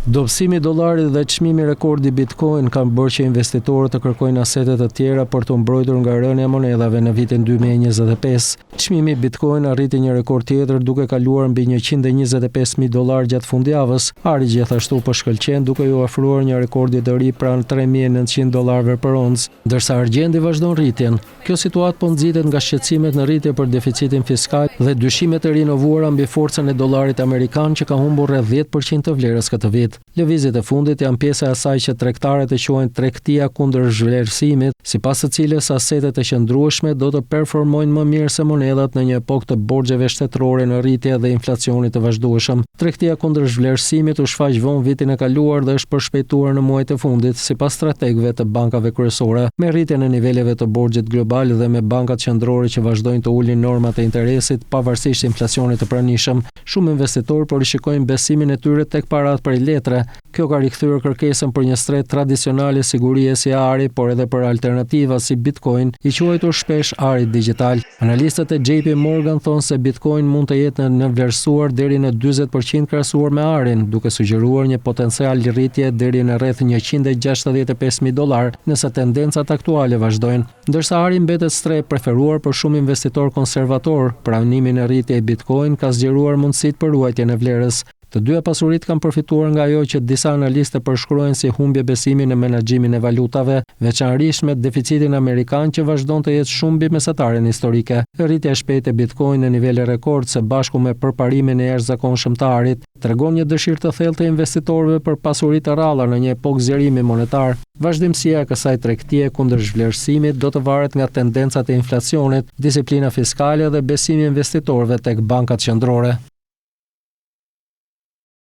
Dobësimi i dollarit dhe çmimi rekordi Bitcoin kanë bërë që investitorët të kërkojnë asete të tjera për të mbrojtur nga rënja e monedhave në vitin 2025. Çmimi i Bitcoin arriti një rekord tjetër duke kaluar mbi $125,000 gjatë fundjavës. Ari gjithashtu po shkëlqen duke ju ofruar një rekordi të ri pranë $3,900 për oncë, ndërsa argjendi vazhdon rritjen. Kjo situatë po nxitet nga shqetësimet në rritje për deficitin fiskal dhe dyshimet e rinovuara mbi forcën e dollarit amerikan që ka humbur rreth 10% të vlerës këtë vit. Lëvizjet e fundit janë pjesa e asaj që tregtarët e quajnë tregtia kundër zhvlerësimit, sipas së cilës asetet e qëndrueshme do të performojnë më mirë se monedhat në një epokë të borxheve shtetërore në rritje dhe inflacionit të vazhdueshëm. Tregtia kundër zhvlerësimit u shfaq vonë vitin e kaluar dhe është përshpejtuar në muajt e fundit, sipas strategëve të bankave kryesore. Me rritjen e niveleve të borxhit global dhe me bankat qendrore që vazhdojnë të ulin normat e interesit pavarësisht inflacionit të pranishëm, shumë investitorë po rishikojnë besimin e tyre tek paratë për letre. Kjo ka rikthyer kërkesën për një shtret tradicionale sigurie si ari, por edhe për alternativa si Bitcoin, i quajtur shpesh ari digital. Analistët e JP Morgan thonë se Bitcoin mund të jetë në vlerësuar deri në 40% krahasuar me arin, duke sugjeruar një potencial rritje deri në rreth $165,000 nëse tendencat aktuale vazhdojnë. Ndërsa ari mbetet shtret preferuar për shumë investitorë konservator, pranimi në rritje e Bitcoin ka zgjeruar mundësitë për ruajtjen e vlerës. Të dyja pasuritë kanë përfituar nga ajo që disa analistë përshkruajnë si humbje besimi në menaxhimin e valutave, veçanërisht me deficitin amerikan që vazhdon të jetë shumë mbi mesataren historike. Rritja e shpejtë e Bitcoin në nivele rekord së bashku me përparimin e jashtëzakonshëm të arit tregon një dëshirë të thellë të investitorëve për pasuri të rralla në një epokë zgjerimi monetar. Vazhdimësia e kësaj tregtie kundër zhvlerësimit do të varet nga tendencat e inflacionit, disiplina fiskale dhe besimi i investitorëve tek bankat qendrore.